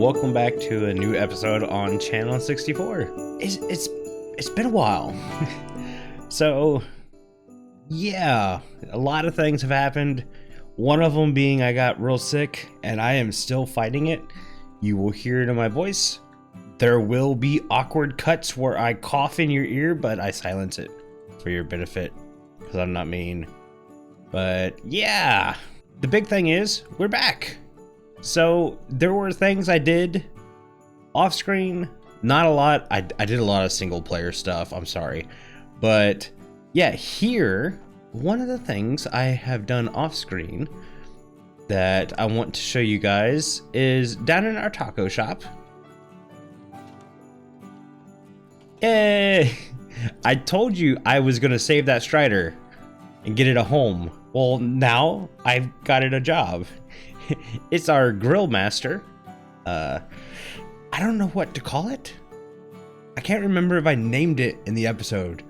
welcome back to a new episode on Channel 64. It's been a while. So, yeah, a lot of things have happened. One of them being I got real sick, and I am still fighting it. You will hear it in my voice. There will be awkward cuts where I cough in your ear, but I silence it for your benefit, because I'm not mean. But yeah, the big thing is, we're back. So there were things I did off screen, not a lot. I did a lot of single player stuff, I'm sorry. But yeah, here, one of the things I have done off screen that I want to show you guys is down in our taco shop. Yay! I told you I was gonna save that Strider and get it a home. Well, now I've got it a job. It's our grill master. I don't know what to call it. I can't remember if I named it in the episode.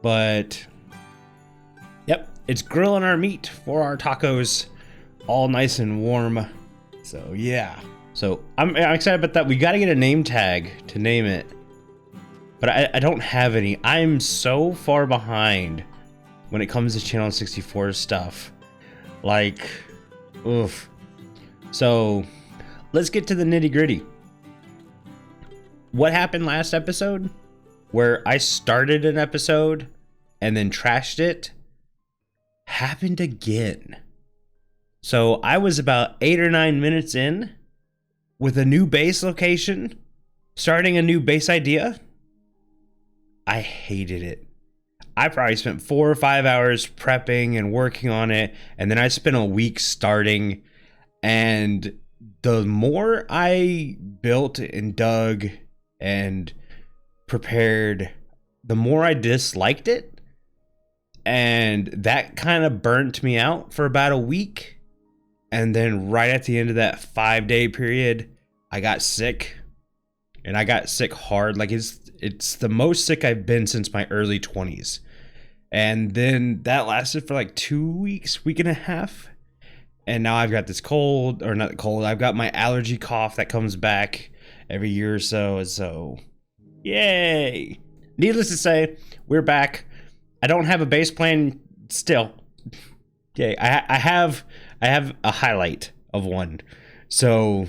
But, yep, it's grilling our meat for our tacos, all nice and warm. So, yeah. So, I'm excited about that. We gotta get a name tag to name it. But I don't have any. I'm so far behind when it comes to Channel 64 stuff. Like, oof. So, let's get to the nitty gritty. What happened last episode? Where I started an episode and then trashed it, happened again. So, I was about 8 or 9 minutes in with a new base location, starting a new base idea. I hated it. I probably spent 4 or 5 hours prepping and working on it, and then I spent a week starting, and the more I built and dug and prepared, the more I disliked it, and that kind of burnt me out for about a week. And then right at the end of that 5-day period, I got sick, and I got sick hard. Like, it's the most sick I've been since my early 20s. And then that lasted for like 2 weeks, week and a half. And now I've got this cold, or not cold, I've got my allergy cough that comes back every year or so. So, yay. Needless to say, we're back. I don't have a base plan still. Yay. I have a highlight of one. So,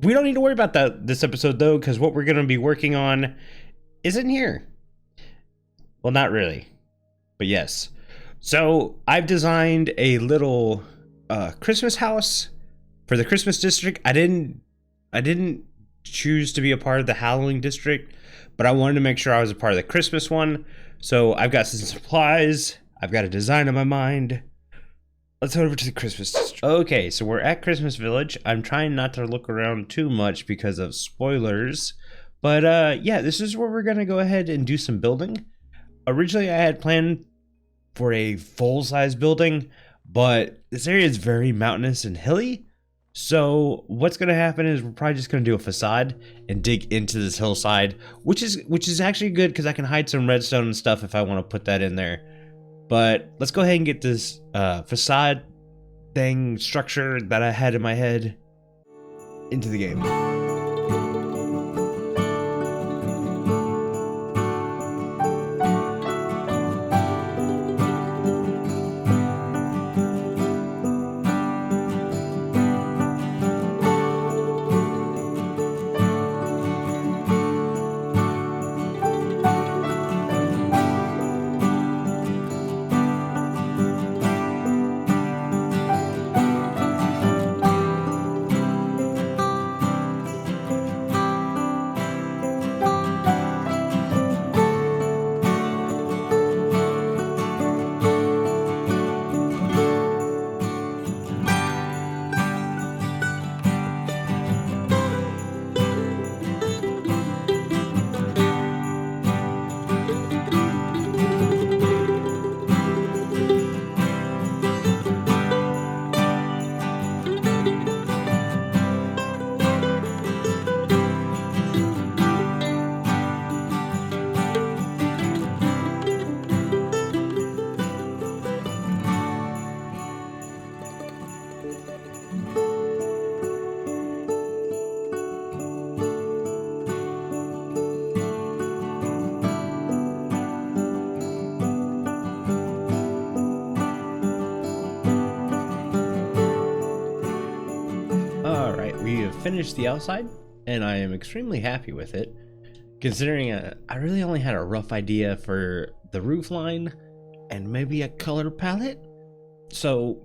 we don't need to worry about that this episode though, because what we're going to be working on isn't here. Well, not really, but yes. So I've designed a little Christmas house for the Christmas district. I didn't choose to be a part of the Halloween district, but I wanted to make sure I was a part of the Christmas one. So I've got some supplies. I've got a design in my mind. Let's head over to the Christmas district. Okay, so we're at Christmas Village. I'm trying not to look around too much because of spoilers. But yeah, this is where we're going to go ahead and do some building. Originally, I had planned for a full-size building, but this area is very mountainous and hilly. So what's going to happen is we're probably just going to do a facade and dig into this hillside, which is actually good because I can hide some redstone and stuff if I want to put that in there. But let's go ahead and get this facade thing structure that I had in my head into the game. finished the outside, and I am extremely happy with it, considering I really only had a rough idea for the roof line and maybe a color palette. So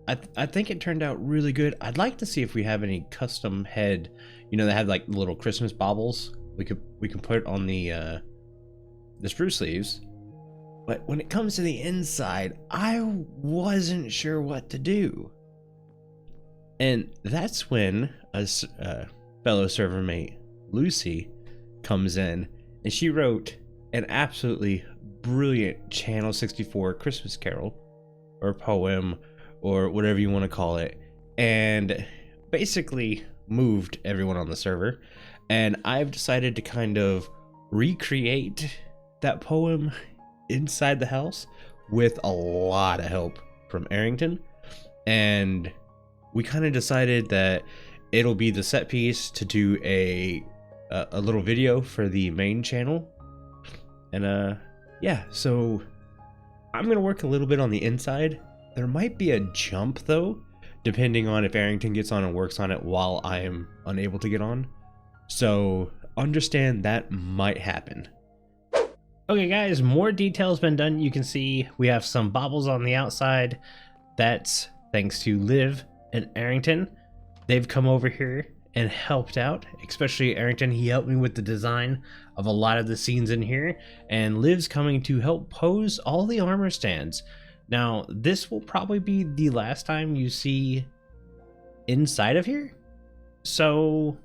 I think it turned out really good. I'd like to see if we have any custom head, you know, that have like little Christmas baubles we can put on the spruce sleeves. But when it comes to the inside, I wasn't sure what to do. And that's when a fellow server mate, Lucy, comes in, and she wrote an absolutely brilliant Channel 64 Christmas carol, or poem, or whatever you want to call it, and basically moved everyone on the server. And I've decided to kind of recreate that poem inside the house with a lot of help from Aerington, and we kind of decided that it'll be the set piece to do a little video for the main channel. And yeah, so I'm gonna work a little bit on the inside. There might be a jump though, depending on if Aerington gets on and works on it while I am unable to get on. So understand that might happen. Okay guys, more details been done. You can see we have some baubles on the outside. That's thanks to Liv and Aerington. They've come over here and helped out, especially Aerington. He helped me with the design of a lot of the scenes in here, and Liv's coming to help pose all the armor stands. Now, this will probably be the last time you see inside of here. So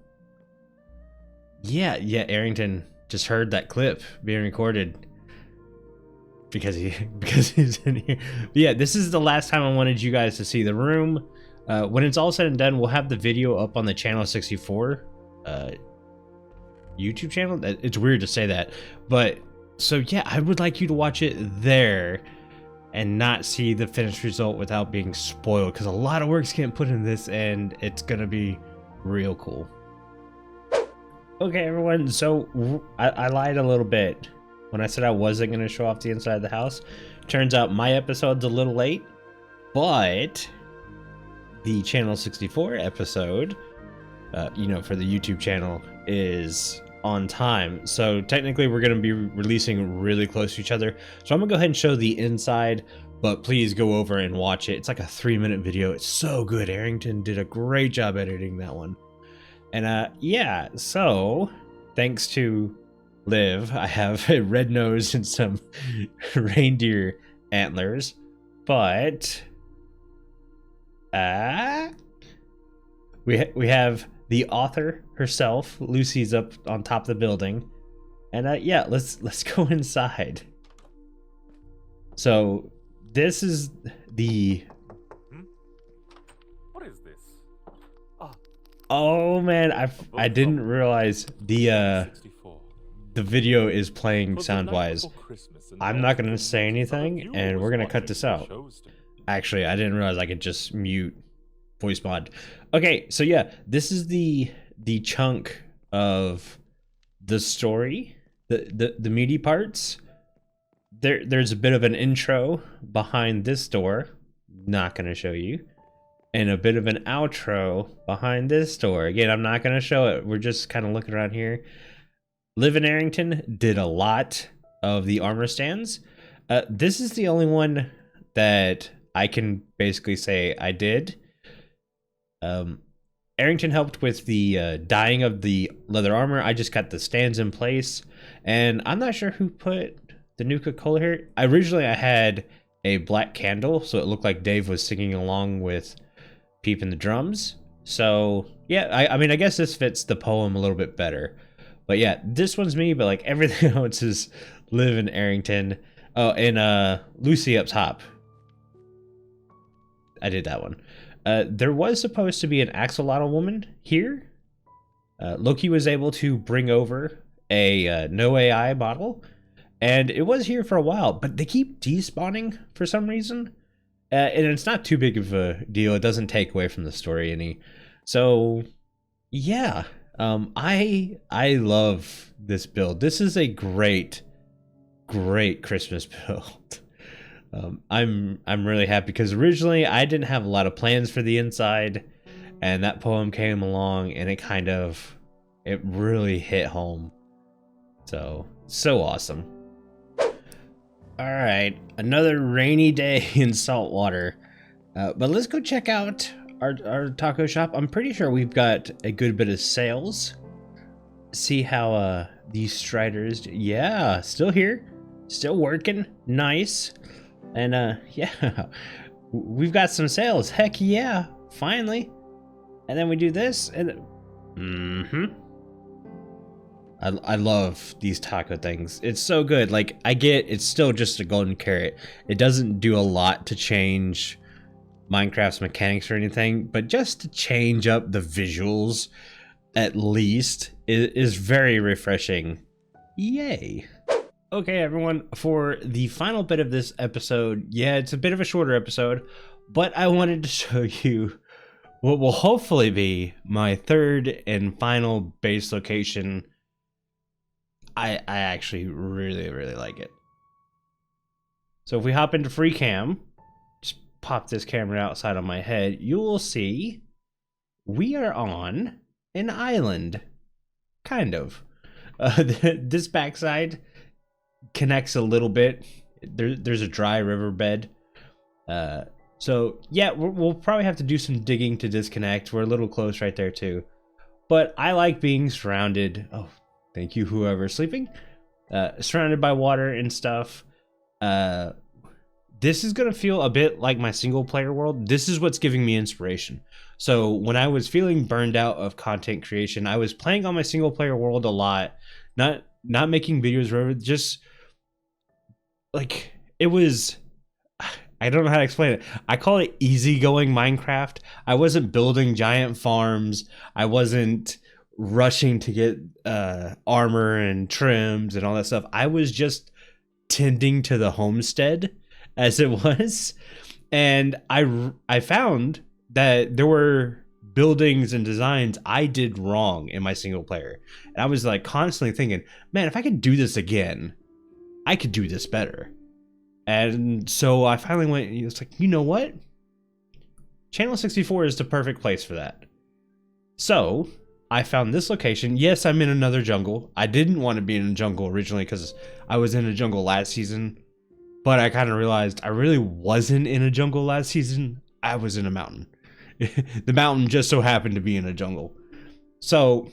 yeah, Aerington just heard that clip being recorded because he's in here. But yeah, this is the last time I wanted you guys to see the room. When it's all said and done, we'll have the video up on the Channel 64 YouTube channel. It's weird to say that, but so yeah, I would like you to watch it there and not see the finished result without being spoiled, because a lot of work's getting put in this and it's gonna be real cool. Okay everyone, so I lied a little bit when I said I wasn't gonna show off the inside of the house. Turns out my episode's a little late, but the Channel 64 episode, you know, for the YouTube channel is on time. So technically we're going to be releasing really close to each other. So I'm gonna go ahead and show the inside, but please go over and watch it. It's like a 3-minute video. It's so good. Aerington did a great job editing that one. And yeah, so thanks to Liv, I have a red nose and some reindeer antlers, but we have the author herself. Lucy's up on top of the building, and yeah, let's go inside. So this is the what is this? Oh man, I didn't realize the video is playing sound wise. I'm not gonna say anything, and we're gonna cut this out. Actually, I didn't realize I could just mute voice mod. Okay, so yeah, this is the chunk of the story, the meaty parts. There's a bit of an intro behind this door, not gonna show you, and a bit of an outro behind this door. Again, I'm not gonna show it. We're just kind of looking around here. Liv and Aerington did a lot of the armor stands. This is the only one that I can basically say I did. Aerington helped with the dyeing of the leather armor. I just got the stands in place, and I'm not sure who put the Nuka Cola here. Originally I had a black candle, so it looked like Dave was singing along with Peeping the drums. So yeah, I mean, I guess this fits the poem a little bit better. But yeah, this one's me, but like everything else is Liv and Aerington. Oh, and Lucy up top. I did that one. There was supposed to be an axolotl woman here. Loki was able to bring over a no AI model, and it was here for a while, but they keep despawning for some reason. And it's not too big of a deal. It doesn't take away from the story any. So yeah, I love this build. This is a great Christmas build. I'm really happy because originally I didn't have a lot of plans for the inside, And that poem came along and it really hit home. So awesome. All right, another rainy day in saltwater. But let's go check out our taco shop. I'm pretty sure we've got a good bit of sales. See how these striders, yeah, still here, still working, nice. And yeah, we've got some sales. Heck yeah, finally. And then we do this, and I love these taco things. It's so good. Like, I get it's still just a golden carrot. It doesn't do a lot to change Minecraft's mechanics or anything, but just to change up the visuals at least is very refreshing. Yay. Okay, everyone, for the final bit of this episode, yeah, it's a bit of a shorter episode, but I wanted to show you what will hopefully be my third and final base location. I actually really like it. So if we hop into free cam, just pop this camera outside on my head, you will see we are on an island, kind of. This backside connects a little bit. There's a dry riverbed. So yeah, we'll probably have to do some digging to disconnect. We're a little close right there too. But I like being surrounded. Oh, thank you, whoever's sleeping. Surrounded by water and stuff. This is gonna feel a bit like my single player world. This is what's giving me inspiration. So when I was feeling burned out of content creation, I was playing on my single player world a lot. Not making videos wherever, just like it was. I don't know how to explain it. I call it easygoing Minecraft. I wasn't building giant farms. I wasn't rushing to get armor and trims and all that stuff. I was just tending to the homestead as it was. And I found that there were buildings and designs I did wrong in my single player. And I was like constantly thinking, man, if I could do this again, I could do this better. And so I finally went, it's like, you know what? Channel 64 is the perfect place for that. So I found this location. Yes, I'm in another jungle. I didn't want to be in a jungle originally because I was in a jungle last season. But I kind of realized I really wasn't in a jungle last season. I was in a mountain. The mountain just so happened to be in a jungle. So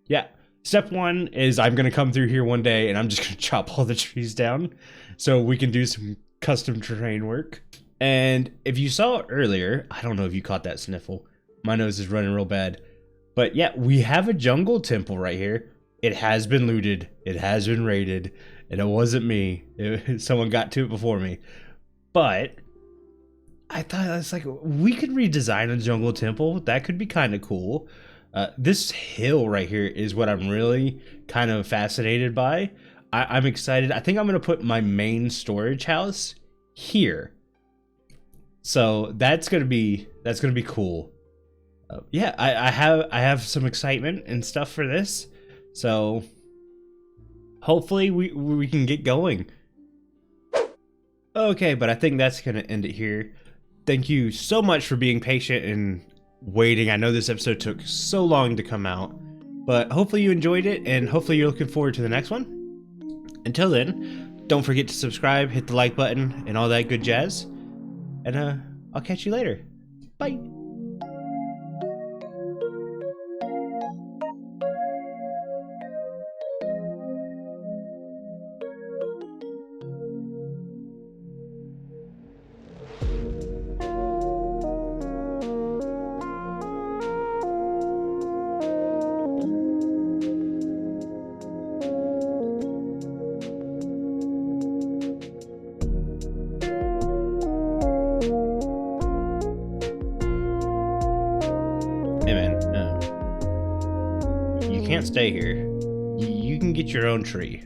yeah, step one is I'm going to come through here one day and I'm just going to chop all the trees down so we can do some custom terrain work. And if you saw earlier, I don't know if you caught that sniffle. My nose is running real bad. But yeah, we have a jungle temple right here. It has been looted. It has been raided. And it wasn't me. Someone got to it before me. But I thought, it's like, we could redesign a jungle temple. That could be kind of cool. This hill right here is what I'm really kind of fascinated by. I'm excited. I think I'm going to put my main storage house here. So that's going to be cool. Yeah, I have some excitement and stuff for this. So hopefully we can get going. Okay, but I think that's going to end it here. Thank you so much for being patient and waiting. I know this episode took so long to come out, but hopefully you enjoyed it and hopefully you're looking forward to the next one. Until then, don't forget to subscribe, hit the like button, and all that good jazz. And I'll catch you later. Bye. Hey man, you can't stay here. You can get your own tree.